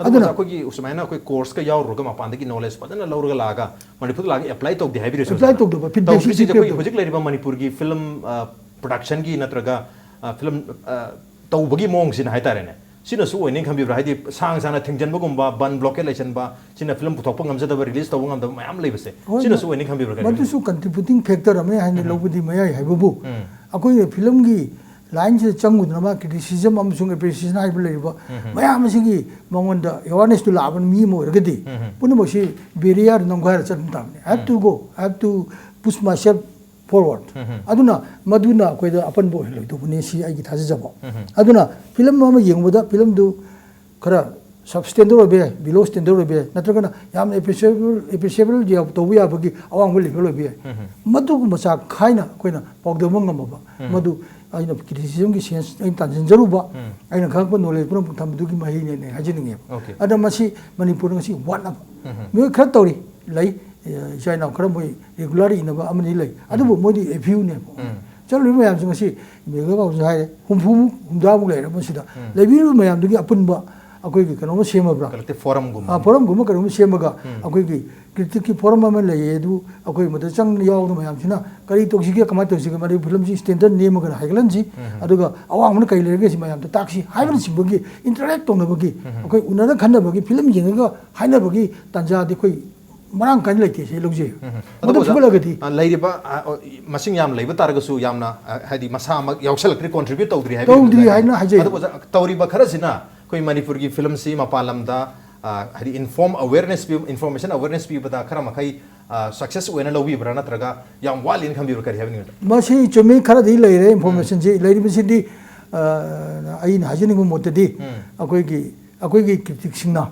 अदुना कोई उसमें ना कोई कोर्स का याव रोगा मापांदे की नॉलेज पता ना लौरगा लागा मणिपुर लागे अप्लाई तो दिहाई भी रेसो अप्लाई तो दो फिर बेसिक कोई होजिक लेरिबा मणिपुर की फिल्म प्रोडक्शन की नत्रगा फिल्म तौबगी मोंग सिन हाइतारे ने सिना सु ओइने खंबिब्रा हाइदि सांग साना थिंजनबगुम्बा बन ब्लॉकेज लेचनबा सिना फिल्म पुथोकप ngमजदब रिलीज तौब ngमदब मयाम लेबसे सिना सु ओइने खंबिब्रा मदुसु कंट्रीब्यूटिंग फैक्टर अमे हाइने लोबुदि मयाय हाइबबु अकोइ फिल्म की लाइन से चंगुदनमा क्रिटिसिज्म अमसुंग एप्रिसिएशन हाइब लेबा मयाम सिगी मंगोंदा अवेयरनेस टू लाबन मी मोरगदि पुनमसी बेरियर नंगार चंतामने have to push myself forward अदुना मदुना कोइदा अपन बो हेलो तो बने सी आइ थाजे जबो अदुना फिल्म मा येंगबदा फिल्म दु खरा सबस्टैंडर्ड बे बिलो स्टैंडर्ड बे नत्रगना याम एप्रिशिएबल जे तो बुया बगी अवांग बलि हेलो बे मदु मचा खाइना कोइना पौदो मंगमबा मदु आइना क्रिटिसिज्म की सेंस इन ताजन जरुबा आइना खंगप नॉलेज पुरम थमदु की मही ने हाजिनिंगे अदा मसी मणिपुर ngasi वन अप मे खर तौरी लै चाइना खर मोय रेगुलर इनबा अमनि लै अदुबो मोदि एफ्यू ने चलो मयाम ngasi मेगा बाउ जाय हुमफु हुमदा मु लै रमसिदा लैबिरु मयाम दुगी अपुनबा अखोई की कनो सेमब्रा कलेक्टिव फोरम गुम फोरम गुम कनो सेमगा अखोई की क्रिटिक की फोरम में ले दु अखोई मत चंग याव न मयाम सिना करी तोक्सिगे कमा तोक्सिगे मनि फिल्म जी स्टैंडर्ड नेम ग हाइगलन जी अदुगा अवांग मन कई लेगे सि मयाम ताक्सी हाइबन सिबगी इंटरेक्ट तोनबगी अखोई उनना खन्नबगी फिल्म येंगा हाइनबगी तंजा दि कोई मरांग कान लेते से लोगजे मदु फुगलगति लाइरिबा मसिंग याम लेबा तारगसु यामना हादि मसा मक यावसलक्रि कंट्रीब्यूट तौद्रि हाइना हाइजे तौरिबा खरसिना कोई मणिपुर की फिल्म सी मपालमदा हादि इन्फॉर्मेशन अवेयरनेस पीबदा खरा मखै सक्सेस ओइना लौबिब्रा नत्रगा याम वालिन खम्बिर करि हाबिनि मसी चुमी खरदि लेरे इन्फॉर्मेशन जी लेरिबसिदि आइन हाजिनिगु मोतदि अखोई क्रिटिक सिंगना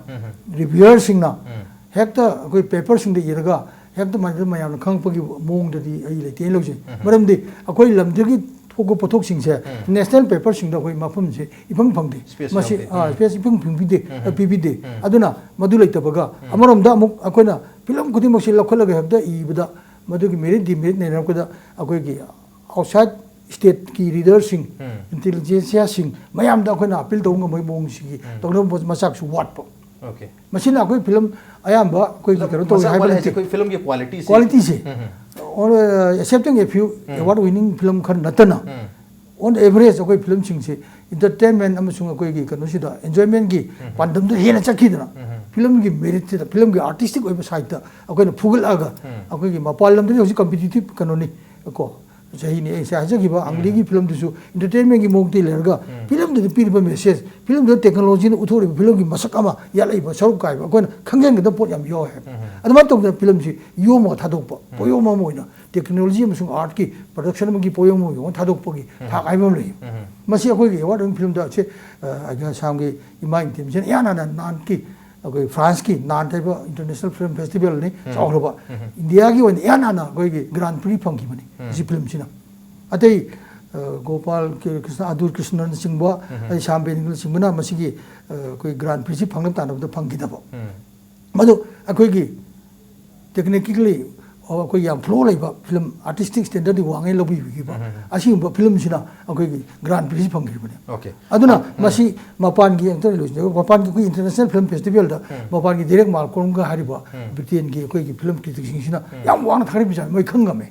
रिव्यूअर सिंगना हेक्ता अखोई पेपर सिंगदि इरगा हेक्ता माइद मयाम खंगपगी मोंगदि आई लेते लौजे मरमदि अखोई लमदगी थोको पोथोक सिंगसे नेशनल पेपर सिंगदा अखोई मफम से इफंग फंगदि मसी स्पेस इफंग फिंगबिदे पीबिदे अदुना मदु लेतबगा अमरमदा अमुक अखोइना फिल्म खुदि मसी लखलगा हेक्ता इबदा मदुगी मेरिट डिमेरिट नेरकदा अखोई आउटसाइड स्टेट की रीडर सिंग इंटेलिजेंसिया सिंग मयामदा अखोइना अपील तौंग मै मोंग सिगी तौनो मसाक सु वाटपो ओके मशीन कोई फिल्म अयाम कोई करो तो कोई फिल्म की क्वालिटी से और accepting a few award winning film खर नतना ऑन एवरेज कोई फिल्म सिंग से इंटरटेनमेंट अमसुंग कोई की कनो सिदा एंजॉयमेंट की पांडम तो हेना चखिदना फिल्म की मेरिट से फिल्म की आर्टिस्टिक ओइब साइड अकोइन फुगलगा अकोइ की मपाल लम दि कॉम्पिटिटिव कनो नि को सही ने ऐसे हाजगिबा अंगली की फिल्म दुसु एंटरटेनमेंट की मोक्ति लेरगा फिल्म दि पीरिबा मेसेज फिल्म दि टेक्नोलॉजी ने उथोरि फिल्म की मसक अमा यालैबा सरुक काइबा कोन खंगेंग द पोट याम यो है अदमा तो फिल्म जी यो म थादोकपा पोयो म मोइना टेक्नोलॉजी अमसुंग आर्ट की प्रोडक्शन की पोयो म यो थादोकपगी था आइबम ले मसी अखोइ की अवार्ड फिल्म दा से आगा सामगे इमा इंटेंशन याना नान की अखोइ फ्रांस की नान टाइप इंटरनेशनल फिल्म फेस्टिवल ने चावरबा इंडिया की वन याना कोई ग्रांड प्री फंकी बनी जी फिल्म सिना अतै गोपाल कृष्ण अदूर कृष्णन सिंहबा श्याम बेनिगल सिंहना मसिगी कोई ग्रांड प्री फंगम तानबद फंगिदबो मदु अखोइ की टेक्निकली कोई याम फ्लो लेबा फिल्म आर्टिस्टिक स्टैंडर्ड वांगे लोबी बिबा असिंबा फिल्म सिना अखोइ की ग्रांड प्री फंगी बने ओके अदुना मसी मपान की अंतर लोज मपान की कोई इंटरनेशनल फिल्म फेस्टिवल दा मपान की डायरेक्ट मार्कोम का हारिबा ब्रिटेन की कोई की फिल्म क्रिटिक सिंगसिना याम वांग थारि बिजा मै खंगमे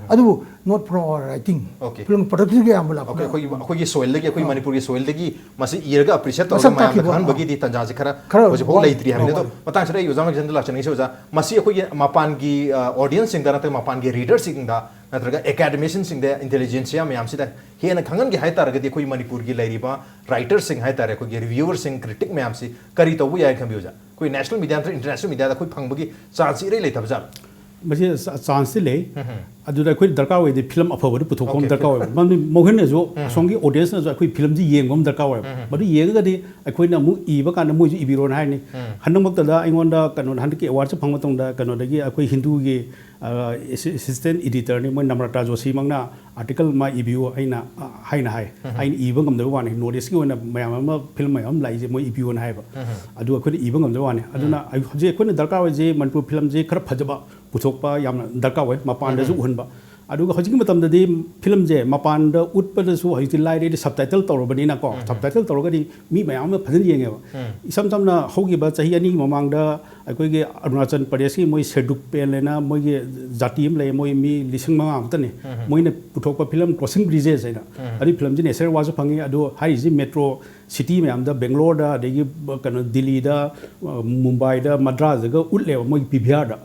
अदु not from our writing film production के याम बला ओके कोई सोइल दगी कोई मणिपुर की सोइल दगी मसी इरगा अप्रिशिएट तौर मायाम खान बगी दी तंजा से खरा होजे हो लेत्री हमने तो पता छरे युजाम जनरल लाचन से होजा मसी कोई मपान की ऑडियंस सिंग दा नते मपान की रीडर सिंग दा नत्रगा एकेडमिशियन सिंग दा इंटेलिजेंसिया मैम सिदा हेन खंगन की हाय तारगदी कोई मणिपुर की लेरिबा राइटर सिंग हाय तारे कोई रिव्यूअर सिंग क्रिटिक मैम से करी तबु याय खंबि होजा कोई नेशनल मीडिया इंटरनेशनल मीडिया दा कोई फंगबगी चांस इरे लेतब जा मजे चांस ले अदुदा कोई दरकार होइदे फिल्म अफबद पुथोकम दरकार होय मनि मोहन जो सोंगी ऑडियंस न जो कोई फिल्म जी येंगम दरकार होय मदु येगदि अखोइना मु इबा कान मु जी इबिरोन हायनि हनमक्तदा अइंगोंदा कनो हनके अवार्ड से फंगमतोंदा कनो दगी अखोइ हिंदू की असिस्टेंट एडिटर ने मोय नम्रता जोशी मंगना आर्टिकल मा इबियो आइना हाइना हाय आइन इबा गमदबा वाने नॉर्थ ईस्ट की ओना मयाम फिल्म मयाम लाइजे मोय इबियो न हायबा अदु अखोइ इबा गमदबा वाने अदुना हजे अखोइना दरकार होय जे मनपुर फिल्म जे खर फजबा पुथोकपा याम दरकार होय मपान दजु उहनबा अदुगा हजिकी मतमददी फिल्म जे मपान द उत्पदसु हजिति लाइरे सबटाइटल तौरबनिना को सबटाइटल तौरगदी मी मयाम फजन येंगेबा इसम समना होगिबा चाहि अनि ममांगदा अखोइगे अरुणाचल प्रदेश की मोय शेडुक पेन लेना मोय जाति हम ले मोय मी लिसिंग मंगा तने मोयने पुथोकपा फिल्म क्रॉसिंग ब्रिजेस हैना अदि फिल्म जे नेसर वाज फंगे अदो हाइजी मेट्रो सिटी में आमदा बेंगलोर दा देगी कनो दिल्ली दा मुंबई दा मद्रास दा उतले मोय पीवीआर दा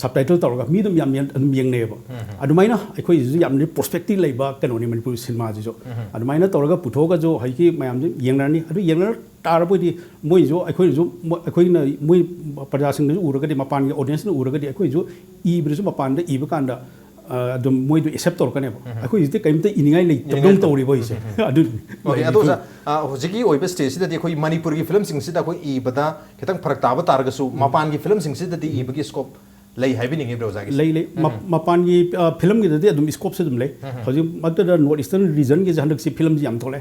सबटाइटल तौरगा मी दम याम येंगनेबा अदुमाइना अखोइ जु याम पर्सपेक्टिव लेबा कनो नि मणिपुर सिनेमा जो अदुमाइना तौरगा पुथोगा जो हाइकी मयाम जे येंगनानि अदु येंगना तारबोदि मोय जो अखोइ जो अखोइना मोय प्रजासिंग जो उरगदि मपान की ऑडियंस ने उरगदि अखोइ जो इब्रजु मपान दा इबा कांदा अदुम मोय दो एक्सेप्ट तौरकने अखोइ जिते कइमते इनिंगाइ ले तदम तौरि बोइसे अदु ओके अदोजा होजिकी ओइबे स्टेज सिदा देखोइ मणिपुर की फिल्म सिंग सिदा कोइ इबदा खितंग फरक ताबा तारगसु मपान की फिल्म सिंग सिदा दी इबगी स्कोप लई हाइबिनिंग ब्रोजागी लई मपान की फिल्म की दे अदुम स्कोप से दम ले होजि मददा नॉर्थ ईस्टर्न रीजन के हंदक से फिल्म याम थोले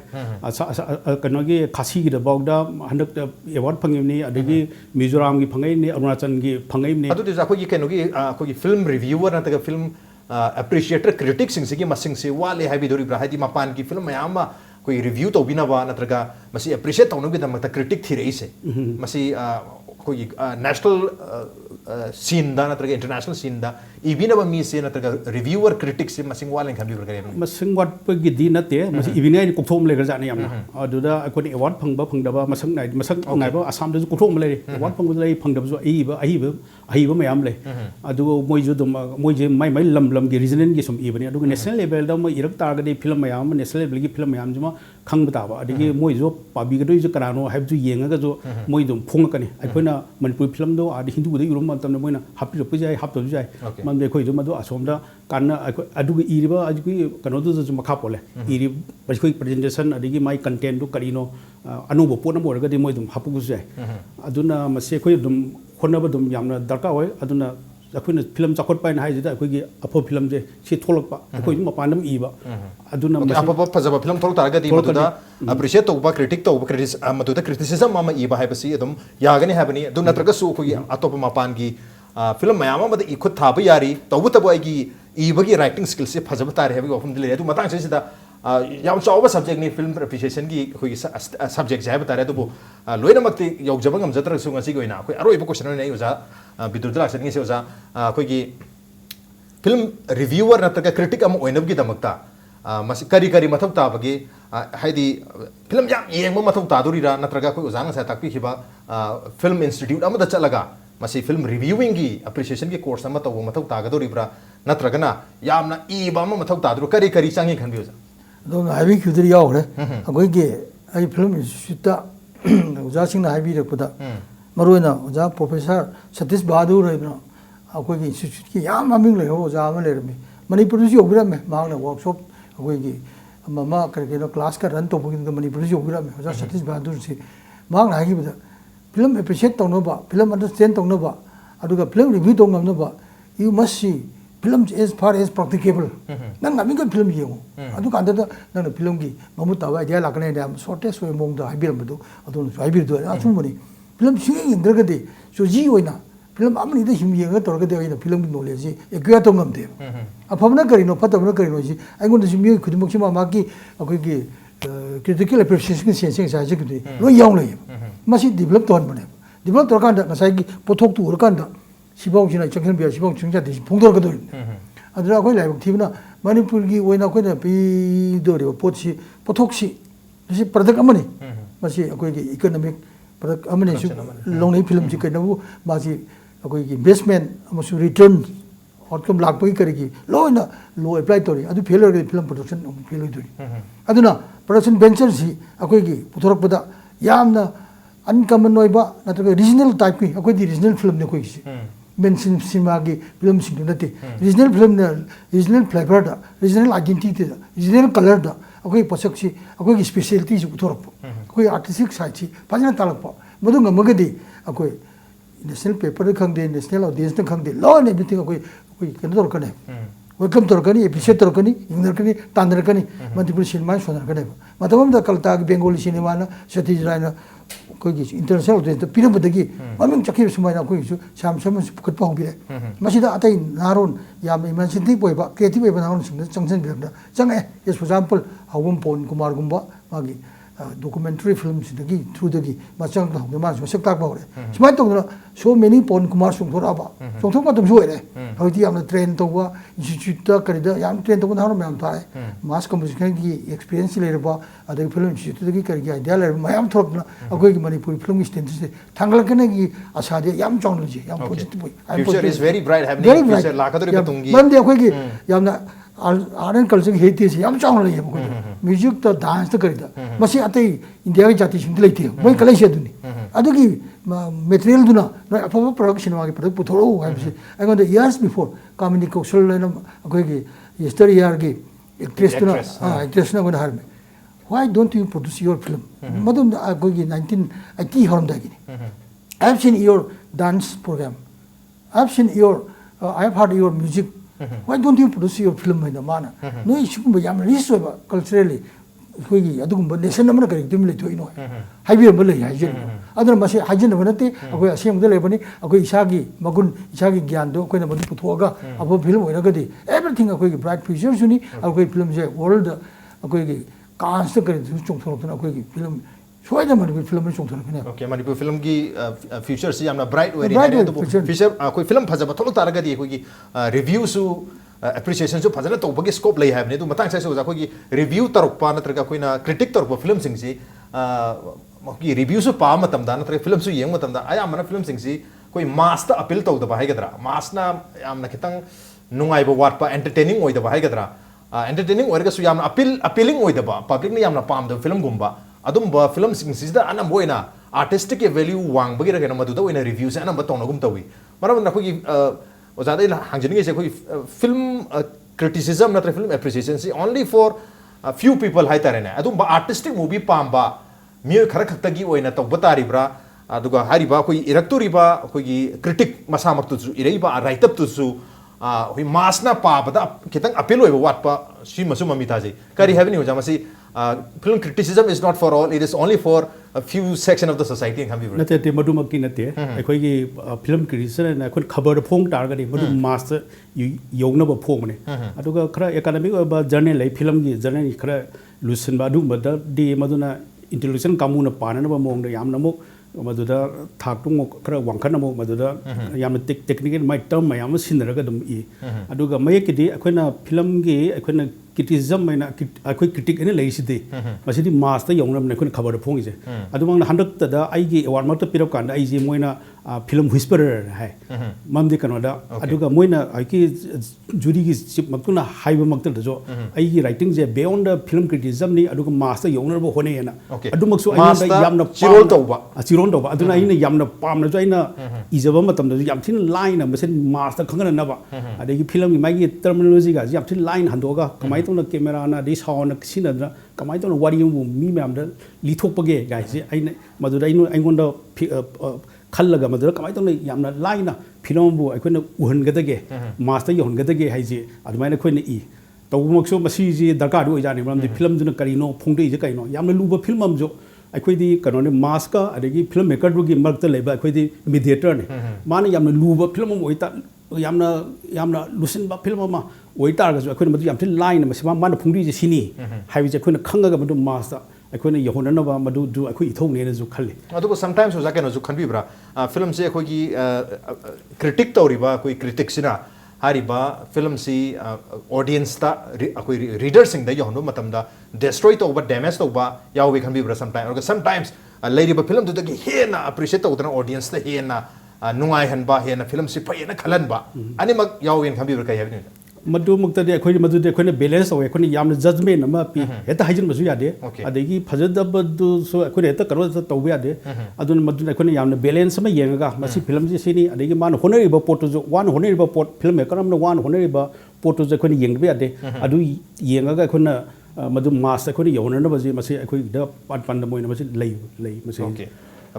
कनो के खासी की दबावदा हंदक अवार्ड फंगिमनी अदगी मिजोराम की फंगैनी अरुणाचल की फंगैनी अदु दिजा कोइ केनो की कोइ film reviewer नतगा film appreciator critic सिंग से की मसिंग से वाले हाइबि दोरि ब्रा हाइदि मपान की फिल्म मयाम कोई रिव्यू तौबीनबा नत्रगा मसी एप्रिशिएट तौनबगिदमक्ता क्रिटिक थिरइसे मसी कोई नेशनल सीन दा नत्रगा इंटरनेशनल सीन दा इबिनबा मी से नत्रगा रिव्यूअर क्रिटिक से मसिंग वालें खमबि बरगरे मसिंग वाट पगी दी नते मसि इबिनाय कोथोम लेगर जाने यामना अदुदा अकोनि अवार्ड फंगबा फंगदबा मसंग नायबा आसाम दजु कोथोम ले अवार्ड फंगबा ले फंगदबजु अहिबा मयाम ले अदु मोइजु दम मोइजे माइ लम गे रीजनल गे सम इबनि अदु नेशनल लेवल दा मो इरक तागदे फिल्म मयाम नेशनल लेवल गी फिल्म मयाम जुमा खंग ताबा अदि मोइजु पाबिगदो जो करानो हाइबजु येंगा जो मोइदुम फोंगकनि अइफोना मनपुर फिल्म दो आदि हिंदू दे युरम मतम मोइना हापिरप जाय हापतो जाय मन देखोइ जो मदो असोमदा कान अदु इरिबा अजु कनो दु जो मखा पोले इरि बखोइ प्रेजेंटेशन अदि माइ कंटेंट दु करिनो अनुभव पोना मोरगदि मोइदुम हापुगु जाय अदुना मसे खोइ दुम खोनबा दुम यामना दरकार होय अदुना अखोइना फिल्म चखोट पाइन हाइजिदा अखोइगी अफो फिल्म जे से थोलकपा अखोइ मपानम इबा अदुना अफो फजबा फिल्म थोल तारगदि मदुदा अप्रिशिएट तौबा क्रिटिक तौबा मदुदा क्रिटिसिज्म अमा इबा हाइबसि अदुम यागनि हाबनि अदु नत्रगसु अखोइगी अतोप मपानगी फिल्म मयाम अमद इखुत थाब यारी तौबु तबु आइगी इबगी राइटिंग स्किल से फजब तारे हाबि वफम दिले अदु मतांग सेसिदा याम चावबा सब्जेक्ट नि फिल्म एप्रिशिएशन की अखोइगी सब्जेक्ट जाय बतारे अदुबु लोइनमक्ति यौजबा ngमजतर ngasi goina अखोइ अरोइबो क्वेश्चन नै ओजा बिदुर दलासन गे से ओजा अखोइगी फिल्म रिव्यूअर नत्रगा क्रिटिक अम ओइनबगी दमक्ता मसी करी करी मथौ ताबगे हाइदी फिल्म याम येंगबा मथौ तादुरिरा नत्रगा अखोइ ओजा ngasa ताकपिखिबा फिल्म इंस्टीट्यूट अमदा चलगा मसी फिल्म रिव्यूइंग की एप्रिशिएशन की कोर्स अमा तौ मथौ तागदोरिब्रा नत्रगना यामना इबा अमा मथौ तादुर करी करी चांगे खनबियोजा दो हाइबी क्यूदरी यावरे अखोइगे आई फिल्म इंस्टीट्यूट ओजा सिंगना हाइबी रखपदा मरोइना ओजा प्रोफेसर सतीश बहादुर रेबना अखोइगे इंस्टीट्यूट की याम ममिंग लेहो ओजा अमा लेरमे मणिपुर जी ओबिरमे मांगना वर्कशॉप अखोइगे ममा करकेनो क्लास का रन तोबगिन मणिपुर जी ओबिरमे ओजा सतीश बहादुर से मांगना हाइबदा फिल्म एप्रिशिएट तौनबा फिल्म अंडरस्टैंड तौनबा अदुगा फिल्म रिव्यू तौनबा you must see film as far as practicable नंग अमिंग फिल्म येंगो अदु कांदा नंग फिल्म की ममुता वा आइडिया लाकने दे शॉर्टेस्ट वे मोंग दा हाइबिरमदु अदु हाइबिरदु असुमनि फिल्म सिंग इंद्रगदे सो जी ओइना फिल्म अमनि दे हिम येंगा तोरगदे ओइना फिल्म की नॉलेज जी एक्वा तौनमदे अफबना करिनो फतबना करिनो जी आइगोन दि मिय खुदिमक सिमा माकी अखोइगी क्रिटिकल एप्रिशिएशन सेंसिंग साइज की लो यावले मसी डेवलप तौनबने डेवलप तौरकांदा ngasai पोथोक तु उरकांदा सिबाउसिना चंगसन बिया सिबाउ चंगजा दि फोंदोरगदोरि अदुरा अखोइ लाइबक थिबना मणिपुर की ओइना अखोइना पिदोरे पोथसी पोथोकसी जि प्रोडक्ट अमनि मसी अखोइगी इकोनॉमिक प्रोडक्ट अमनि सु लोंनै फिल्म जि कैनबु मासी अखोइगी इन्वेस्टमेंट अमसु रिटर्न आउटकम लापगी करिगी लोइना लो अप्लाई तोरि अदु फेलर के फिल्म प्रोडक्शन फेल होइदोरि अदुना प्रोडक्शन वेंचर सि अखोइगी पुथोरकपदा यामना अनकमन ओइबा नत्रगा रीजनल टाइप की अखोइदी रीजनल फिल्म ने कोइसी मेन सिनेमा की फिल्म सिंग नते रीजनल फिल्म ने रीजनल फ्लेवर दा रीजनल आइडेंटिटी दा रीजनल कलर दा अखोइ पोसक सि अखोइगी स्पेशलिटी सु पुथोरक अखोइ आर्टिस्टिक साइड सि फजना तालक मदु ngमगदि अखोइ नेशनल पेपर खंगदे नेशनल ऑडियंस ने खंगदे लो ने एवरीथिंग अखोइ कनो तोरकने वेलकम तोरकनी एप्रिशिएट तोरकनी इंगरकनी तांदरकनी मणिपुर सिनेमा सोनरकने मतमदा कलता बेंगोली सिनेमा ना सतीश रायना कोई इंटरनेशनल ऑडियंस पिरबदगी ममिंग चखि सुमाइना कोई साम साम पुखतपा होबिरे मसिदा अतै नारोन याम इमेजिनेटिव ओइबा क्रिएटिव ओइबा नारोन सिंग चंगसन बिरदा चंगे as for example Haobam Paban Kumar गुम्बा मागी documentary films dagi through dagi machang ta ma sak tak ba ore smart to so many pon kumar sung thora ba sung thok ma tum so ere hoi am train to wa institute ta kari da yam train to na ro mam ta mass communication ki experience le ba adagi film institute dagi kari ga idea le ma yam thok na agoi ki manipur film stand se thangal kane ki asa de yam chong ji yam positive future is very bright happening future la ka dori ka tungi man de agoi ki yam na art and culture Haiti से याम चांग ले को music तो dance तो करिदा मसी अतै India की जाति सिंग लेते मै कलै से दुनी अदुगी मटेरियल दुना अफब प्रोडक्शन वागे प्रोडक्ट पुथोरो हाइबसे अगोन द इयर्स बिफोर कम्युनिटी कौशल लेना अखोगी यस्टर ईयर की एक्ट्रेस दुना एक्ट्रेस ना गोना हरमे why don't you produce your film मदम अखोगी 1980 हरमदागी I have seen your dance program I have seen your I have heard your music why don't you produce your film in the mana no issue ba yam risk ba culturally koigi adugum nation namna kari tum le thoi no haibi ba le hajen adana mase hajen ba nate akoi asem de le bani akoi isagi magun isagi gyan do koi na madu puthoga abo film oina gadi everything akoi bright future suni akoi film je world akoi कांस करें चोंथोरना अखोई film सोयना Manpur film में चोंथोरखने okay Manipur film की future से यामना bright ओइरे Bright है ओइ, तो future. Future कोई film फजब थोलो तारगदी कोई रिव्यू सु एप्रिसिएशन सु फजना तौबगे स्कोप लई हाबने तो मतंग से ओजा कोई रिव्यू तरकपा नत्रगा कोइना क्रिटिक तरकपा फिल्म सिंग से की रिव्यू सु पा मतमदा नत्र फिल्म सु येंग मतमदा आयामना फिल्म सिंग से कोई मास ता अपील तौदबा हाइगदरा मास ना यामना खितंग नुंगाइबो वाटपा एंटरटेनिंग ओइदबा हाइगदरा एंटरटेनिंग ओइरगसु यामना अपीलिंग ओइदबा पब्लिक ने यामना पामद फिल्म गुम्बा अदुम्बा फिल्म सिंगसिदा अनम ओइना आर्टिस्टिक वैल्यू वांग बगिरा गना मदुदा ओइना रिव्यूज अनम तौनगुम तवी मरम नखोगी ओजादे हांजनिगे से कोई फिल्म क्रिटिसिज्म नत्र फिल्म एप्रिसिएशन से ओनली फॉर फ्यू पीपल हाइतारेने अदुम्बा आर्टिस्टिक मूवी पामबा मिय खर खक्तगी ओइना तौबा तारिब्रा अदुगा हारिबा कोई इरक्तुरिबा कोई क्रिटिक मसामक्तुसु इरेबा राइटअप तुसु होई मासना पाबदा खितंग अपील ओइबा वाटपा सी मसु ममिताजे करी हैवनी हो जामसी film criticism is not for all it is only for a few section of the society and can be नते ते मधु मक्की नते अखोई की फिल्म क्रिटिसिज्म ना अखोन खबर फोंग तारगदि मधु मास यौनब फोंगने अदुगा खरा एकेडमिक ओबा जर्नल लै फिल्म की जर्नल खरा लुसनबा अदुमदा दि मधुना इंटेलेक्चुअल कामुना पाननबा मोंग यामनमो मधुदा थाक्तुंग खरा वांखनमो मधुदा याम टेक्निकल माइ टर्म मयाम सिनरगा दम इ अदुगा मयकिदि अखोना फिल्म की अखोना क्रिटिसिज्म मैना अखोई क्रिटिक ने लेसिदि मसिदि मास्ता यौनम अखोना खबर फोंगिसे अदुमंग हंडक्तदा आइगी अवार्ड मत पिरप कांदा आइजे मोइना फिल्म व्हिस्परर है ममदि कनोदा अदुगा मोइना आइकी जुरी की चिप मक्तुना हाइब मक्तदा जो आइगी राइटिंग जे बियॉन्ड द फिल्म क्रिटिसिज्म नि अदुगा मास्ता यौनरब होनेना अदुमक्सु आइना यामना चिरोल तौबा चिरोल तौबा अदुना आइना यामना पामना जो आइना इजबा मतमदा याम थिन लाइन मसेन मास्ता खंगननबा अदगी फिल्म की मागी टर्मिनोलॉजी गा याम थिन लाइन हंदोगा कमाई तोना कैमरा ना दे साउंड सिनदरा कमाई तोना वारी मु मी मैमदा लिथोपगे गाइसे आइना मदुदा आइगोंदा खल्लगा मदुदा कमाई तोना यामना लाइना फिल्म बु अखोना उहनगदगे मास्ता यहनगदगे हाइजे अदुमाइना खोइना इ तौमक्सो मसीजे दरकार हो जाने मरमदि फिल्म दुना करिनो फोंगदे जे कइनो यामना लुबा फिल्म अमजो अखोइदी कनोने मास्का अदगी फिल्म मेकर दुगी मर्कता लेबा अखोइदी मीडिएटर ने माने यामना लुबा फिल्म अम ओइता यामना लुसिनबा फिल्म अमा ओइतारगसु अखोइना मदु यामथिन लाइन मसिमा माने फोंगदि जे सिनी हाइबे अखोइना खंगगा मदु मास्ता अखोइना यहोननबा मदु दु अखोइ इथौने जु खल्ले अदुको समटाइम्स हो जाके नजु खनबिब्रा फिल्म से अखोइगी क्रिटिक तौरिबा कोई क्रिटिक सिना हारिबा फिल्म सी ऑडियंस ता अखोइ रीडर सिंग दा यहोनो मतमदा डिस्ट्रॉय तौबा डैमेज तौबा यावे खनबिब्रा समटाइम्स लेरिबा फिल्म दुदगी हेना अप्रिशिएट तौदना ऑडियंस ता हेना नुंगाई हनबा हेना फिल्म सी फयना खलनबा अनिमक यावे खनबिब्रा कय हाबनि मधु मुक्तदे अखोइ मधुदे अखोइना बैलेंस होय अखोइना यामना जजमेंट अमा पी हेता हाइजन मसु यादे अदगी फजदबदु सो अखोइना हेता करो तौबा यादे अदुन मधुना अखोइना यामना बैलेंस अमा येंगा मसि फिल्म जे सिनी अदगी मान होनरिबा पोट जो वन होनरिबा पोट फिल्म मेकर अमना वन होनरिबा पोट जो अखोइना येंगबे यादे अदु येंगा अखोइना मधु मास अखोइना यौननबा जे मसि अखोइ द पान मोइना मसि लई मसि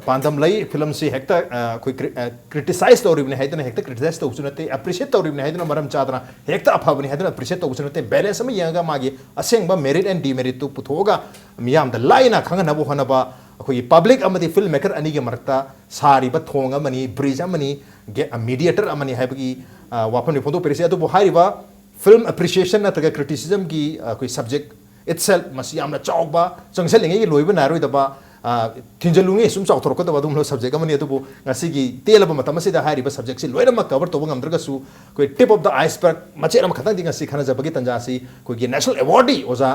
पांदम लई फिल्म से हेक्ता कोई क्रिटिसाइज तौरिबने हैदना हेक्ता क्रिटिसाइज तौसुनते अप्रिशिएट तौरिबने हैदना मरम चादना हेक्ता अफाबने हैदना अप्रिशिएट तौसुनते बैलेंस में यंगा मागे असेंगबा मेरिट एंड डिमेरिट तो पुथोगा मियाम द लाइना खंगनबो हनबा अखोई पब्लिक अमदी फिल्म मेकर अनी के मरक्ता सारिबा थोंग अमनी ब्रिज अमनी मीडिएटर अमनी हैबगी वाफन फोटो पेरिसे अदुबो हारिबा फिल्म अप्रिशिएशन नतगा क्रिटिसिज्म की कोई सब्जेक्ट इटसेल्फ मसी यामना चावबा चंगसेलिंगे की लोइबा नारोइदबा थिंजलुंगे सुम चावथोरकदबा अदुम सब्जेक्ट अमनी अदुबो ngasi तेलबा मतमसिदा हारिबा सब्जेक्ट से लोइरमा कवर तोबा ngamdragasu कोई टिप ऑफ द आइसबर्ग मचेर अम खतंग दिंगा सी खनजबगी तंजासी कोई नेशनल अवार्डी ओजा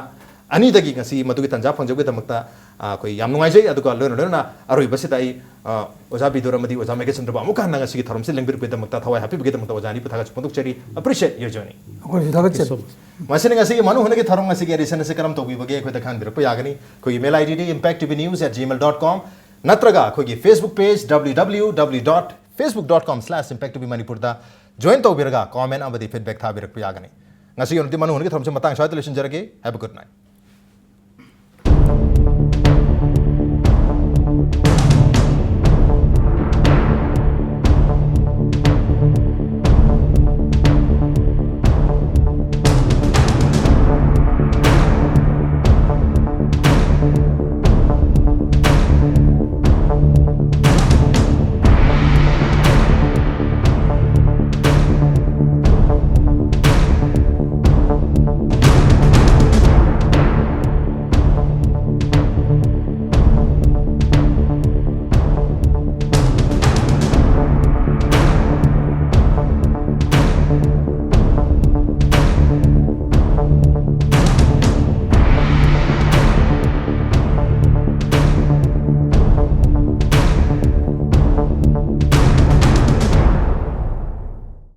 अनि दगी ngasi मदुगी तंजा फंजबगे दमक्ता कोई याम नुंगाइजै अदुगा लोइना अरोइबसिदा आई ओजा बिदुर मदि ओजा मेघाचंद्र अमुक हन्ना ngasi की थरमसे लेंबिर दमक्ता थवाय हैप्पी बगे दमक्ता ओजानी पुथागा चपंदुक चरी अप्रिशिएट योर जर्नी अखोइ थागत मसिन ngasi मनु हुनगे थरम ngasi के रिसन से करम तोबी बगे कोई तखान बिरप यागनी कोई ईमेल आईडी impacttvnews@gmail.com नत्रगा कोई फेसबुक पेज www.facebook.com/impacttvmanipur दा जॉइन तोबिरगा कमेंट अमदी फीडबैक था बिरप यागनी ngasi योनति मनु हुनगे थरम से मतंग शायद लेसन जरगे हैव अ गुड नाइट